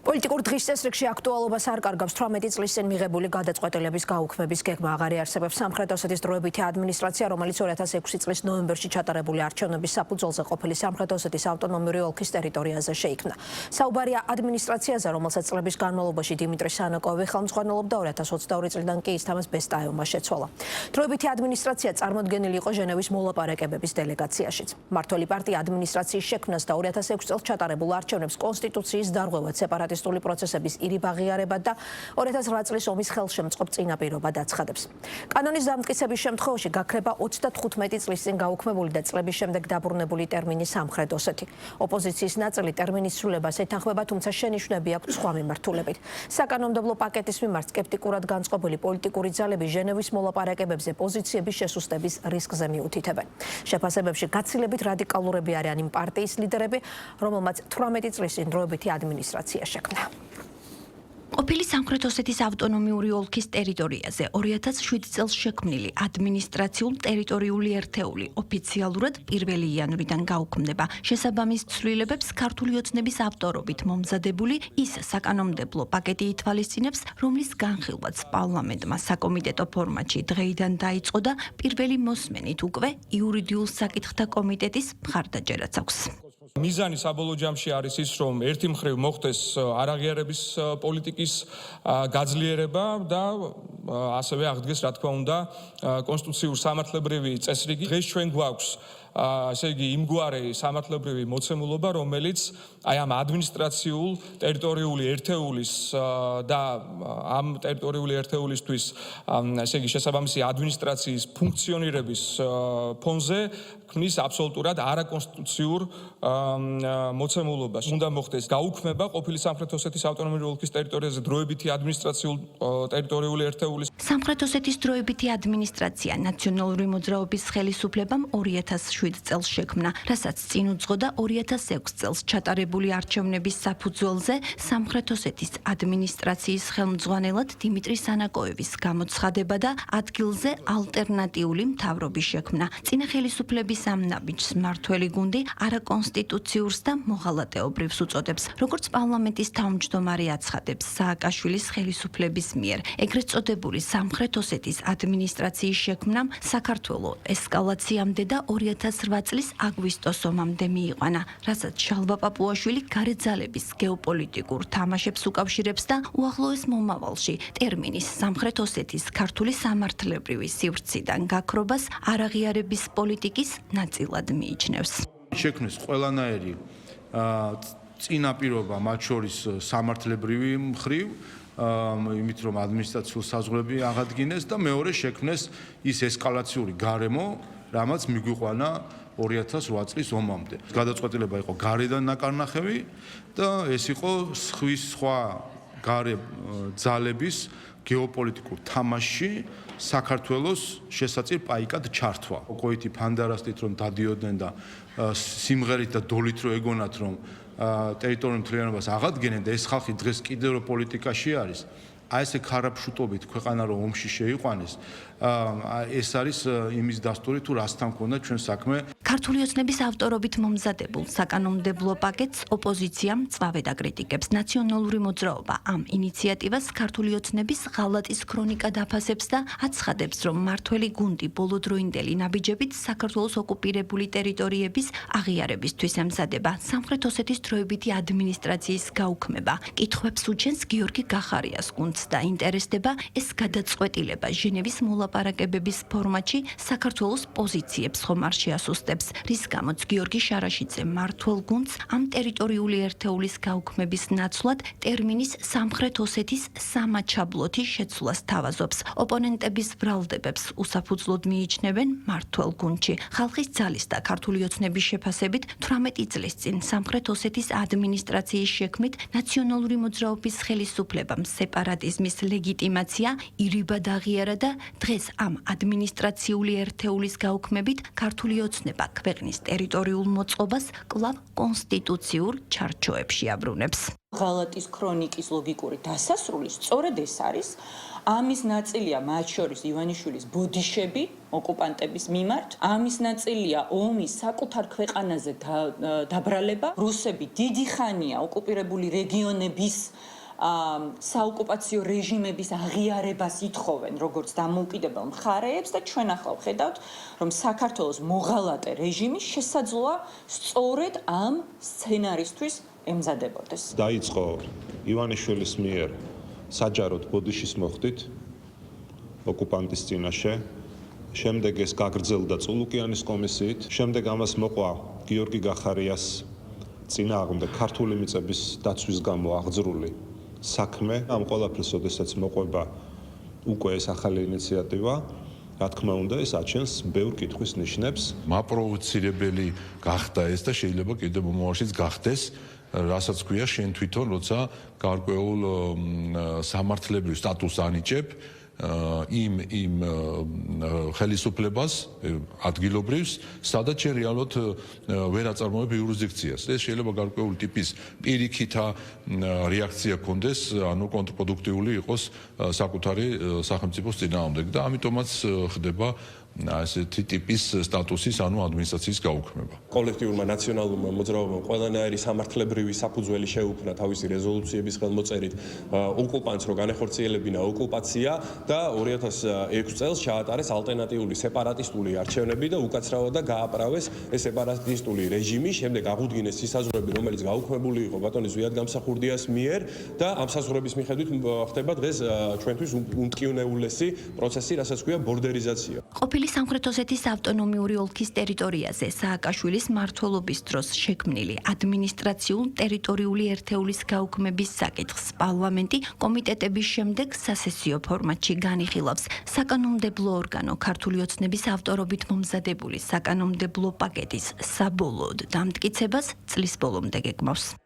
პოლიტიკურ დღის წესრიგში აქტუალობას არ კარგავს 18 წლის წინ მიღებული გადაწყვეტილების გაუქმების გეგმა. აღარ იარსებებს სამხრეთ ოსეთის დროებითი ადმინისტრაცია, რომელიც 2006 წლის ნოემბერში ჩატარებული არჩევნების საფუძველზე ყოფილი სამხრეთ ოსეთის ავტონომიური ოლქის ტერიტორიაზე შეიქმნა. საუბარია ადმინისტრაციაზე, რომელსაც წლების განმავლობაში დიმიტრი სანაკოვი ხელმძღვანელობდა, 2022 წლიდან კი ისთამას ბესტაევმა შეცვალა. დროებითი ადმინისტრაცია წარმოდგენილი იყო ჟენევის მოლაპარაკებების დელეგაციაშიც. მმართველი პარტია ადმინისტრაციის შექმნას და 2006 წელს ჩატარებულ არჩევნებს კონსტიტუციის დარღვევად სეპარატისტული პროცესების ირიბაღიარებად და 2008 წლის ომის ხელშემწყობ წინაპირობად აცხადებს. კანონის დამტკიცების შემთხვევაში გაქრება 35 წლის წინ გაუქმებული და წლების შემდეგ დაბრუნებული ტერმინი სამხრეთ ოსეთი. ოპოზიციის ნაწილი ტერმინის ცვლილებას ეთანხმება, თუმცა შენიშვნები აქვს სხვა მიმართულებით. საკანონმდებლო პაკეტის მიმართ სკეპტიკურად განწყობილი პოლიტიკური ძალები ჟენევის მოლაპარაკებებზე პოზიციების შესუსტების რისკზე მიუთითებენ. შეფასებებში გაცილებით რადიკალურები არიან იმ პარტიის ლიდერები, რომელმაც 18 წლის წინ დროებითი ადმინისტრაცია შექმნა. ყოფილი სამხრეთ ოსეთის ავტონომიური ოლქის ტერიტორიაზე 2007 წელს შექმნილი ადმინისტრაციულ-ტერიტორიული ერთეული ოფიციალურად 1 იანვრიდან გაუქმდება. შესაბამის ცვლილებებს ქართული ოცნების ავტორობით მომზადებული ის საკანონმდებლო პაკეტი ითვალისწინებს, რომლის განხილვაც პარლამენტმა საკომიტეტო ფორმატში დღეიდან დაიწყო და პირველი მოსმენით უკვე იურიდიულ საკითხთა კომიტეტის მხარდაჭერაც აქვს. მიზანი საბოლოო ჯამში არის ის, რომ ერთი მხრივ მოხდეს არაღიარების პოლიტიკის გაძლიერება და ასევე აღდგეს, რა თქმა უნდა, კონსტიტუციურ სამართლებრივი წესრიგი. დღეს ჩვენ გვაქვს ესე იგი იმგვარი სამართლებრივი მოცემულობა, რომელიც აი ამ ადმინისტრაციულ ტერიტორიული ერთეულის და ამ ტერიტორიული ერთეულისთვის ესე იგი შესაბამისი ადმინისტრაციის ფუნქციონირების ფონზე ქმნის აბსოლუტურად არაკონსტიტუციურ მოცემულობას. უნდა მოხდეს გაუქმება ყოფილი სამხრეთ ოსეთის ავტონომიური ოლქის ტერიტორიაზე დროებითი ადმინისტრაციულ ტერიტორიული ერთეულის. სამხრეთ ოსეთის დროებითი ადმინისტრაცია ნაციონალური მოძრაობის ხელისუფლებამ 2007 წელს შექმნა, რასაც წინ უძღოდა 2006 წელს ჩატარებული არჩევნების საფუძველზე სამხრეთ ოსეთის ადმინისტრაციის ხელმძღვანელად დიმიტრი სანაკოევის გამოცხადება და ადგილზე ალტერნატიული მთავრობის შექმნა. წინა ხელისუფლების ამ ნაბიჯს მმართველი გუნდი არაკონსტიტუციურს და მოღალატეობრივს უწოდებს, როგორც პარლამენტის თავმჯდომარე აცხადებს სააკაშვილის ხელისუფლების მიერ. ეგრეთ წოდებული სამხრეთ ოსეთის ადმინისტრაციის შექმნამ საქართველოს ესკალაციამდე და 2008 წლის აგვისტოს ომამდე მიიყვანა, რასაც შალვა პაპუაშვილი გარეც ძალების გეოპოლიტიკურ თამაშებს უკავშირებს და უახლოეს მომავალში ტერმინის სამხრეთ ოსეთის ქართული სამართლებრივი სივრციდან გაქრობას არაღიარების პოლიტიკის ნაწილად მიიჩნევს. შექმნეს ყველანაირი წინაპირობა, მათ შორის სამართლებრივი მხრივ, იმით რომ ადმინისტრაციულ საზღვრები აღადგინეს და მეორე შექმნეს ის ესკალაციური გარემო, რამაც მიგვიყვანა 2008 წლის ომამდე. გადაწყვეტილება იყო გარედან ნაკარნახევი და ეს იყო სხვა გარე ძალების გეოპოლიტიკურ თამაშში საქართველოს შესაძლო პაიკად ჩართვა. კოითი ფანდარასტით რომ დადიოდნენ და სიმღერით და დოლით რომ ეგონათ რომ ტერიტორიულ მთლიანობას აღადგენენ და ეს ხალხი დღეს კიდევ რო პოლიტიკაში არის. აი ესე ქარაფშუტობით ქვეყანა რომ ომში შეიყვანეს, ეს არის იმის დასტური თუ რასთან ქონდა ჩვენ საქმე. ქართული ოცნების ავტორობით მომზადებულ საკანონმდებლო პაკეტს ოპოზიციამ მწვავედ აკრიტიკებს. ნაციონალური მოძრაობა ამ ინიციატივას ქართული ოცნების ღალატის ქრონიკა დაფასებს და აცხადებს, რომ მმართველი გუნდი ბოლოდროინდელი ნაბიჯებით საქართველოს ოკუპირებული ტერიტორიების აღიარებისთვის ემზადება. სამხრეთ ოსეთის დროებითი ადმინისტრაციის გაუქმება კითხვებს უჩენს გიორგი გახარიას გუნდს და ინტერესდება ეს გადაწყვეტილება ჟენევის მოლაპარაკებების ფორმატში საქართველოს პოზიციებს ხომ არ შეასუსტებს, რის გამოც გიორგი შარაშიძე მმართველ გუნდს ამ ტერიტორიული ერთეულის გაუქმების ნაცვლად ტერმინის სამხრეთ ოსეთის სამაჩაბლოთი შეცვლას თავაზობს. ოპონენტების ბრალდებებს უსაფუძვლოდ მიიჩნევენ მმართველ გუნდში. ხალხის ძალის და ქართული ოცნების შეფასებით 18 წლის წინ სამხრეთ ოსეთის ადმინისტრაციის შექმნით ნაციონალური მოძრაობის ხელისუფლებამ სეპარატისტი სეპარატიზმის ლეგიტიმაცია ირიბად აღიარა და დღეს ამ ადმინისტრაციული ერთეულის გაუქმებით ქართული ოცნება ქვეყნის ტერიტორიულ მოწყობას კვლავ კონსტიტუციურ ჩარჩოებში აბრუნებს. ღალატის ქრონიკის ლოგიკური დასასრული სწორედ ეს არის. ამის ნაწილია მათ შორის ივანიშვილის ბოდიშები ოკუპანტების მიმართ, ამის ნაწილია ომის საკუთარ ქვეყანაზე დაბრალება. რუსები დიდი ხანია ოკუპირებული რეგიონების საოკუპაციო რეჟიმების აღიარებას ითხოვენ როგორც დამოუკიდებელ მხარეებს და ჩვენ ახლა ვხედავთ, რომ საქართველოს მოღალატე რეჟიმი შესაძლოა სწორედ ამ სცენარისთვის ემზადებოდეს. დაიწყო ივანიშვილის მიერ საჯაროდ ბოდიშის მოხდით ოკუპანტის წინაშე, შემდეგ ეს გაგრძელდა წულუკიანის კომისიით, შემდეგ ამას მოყვა გიორგი გახარიას წინააღმდეგ ქართული მიწების დაცვის გამო აღძრული საქმე. ამ ყველაფერს ოდესაც მოყვება უკვე ეს ახალი ინიციატივა, რა თქმა უნდა, ეს აჩენს ბევრ კითხვის ნიშნებს. მაპროვოცირებელი გახდა ეს და შეიძლება კიდევ მომავალშიც გახდეს, რასაც ქვია შენ თვითონ, როცა გარკვეულ სამართლებრივ სტატუსს ანიჭებ იმ ხელისუფლებას ადგილობრივს, სადაც შენ რეალურად ვერ აწარმოებ იურისდიქციას. ეს შეიძლება გარკვეული ტიპის პირიქითა რეაქცია კონდეს, ანუ კონტრპროდუქტიული იყოს საკუთარი სახელმწიფოს წინააღმდეგ და ამიტომაც ხდება ასეთი ტიპის სტატუსის, ანუ ადმინისტრაციის გაუქმება. კოლექტიურმა ნაციონალურმა მოძრაობამ ყველანაირი სამართლებრივი საფუძველი შეუქმნა თავისი რეზოლუციების ხელმოწერით ოკუპანტს რო განეხორციელებინა ოკუპაცია და 2006 წელს ჩაატარეს ალტერნატიული სეპარატისტული არჩევნები და უკაცრავად გააправეს ეს სეპარატისტული რეჟიმი, შემდეგ აღუდგინეს სისაზღვრები, რომელიც გაუქმებული იყო ბატონი ზვიად გამსახურდიას მიერ და ამ საზღვრების მიხედვით ხდება დღეს ჩვენთვის უმტკივნეულესი პროცესი, რასაც ქვია ბორდერიზაცია. სამხრეთ ოსეთის ავტონომიური ოლქის ტერიტორიაზე სააკაშვილის მმართველობის დროს შექმნილი ადმინისტრაციულ-ტერიტორიული ერთეულის გაუქმების საკითხს პარლამენტი კომიტეტების შემდეგ სასესიო ფორმატში განიხილავს. საკანონმდებლო ორგანო ქართული ოცნების ავტორობით მომზადებული საკანონმდებლო პაკეტის საბოლოოდ დამტკიცებას წლის ბოლომდე გეგმავს.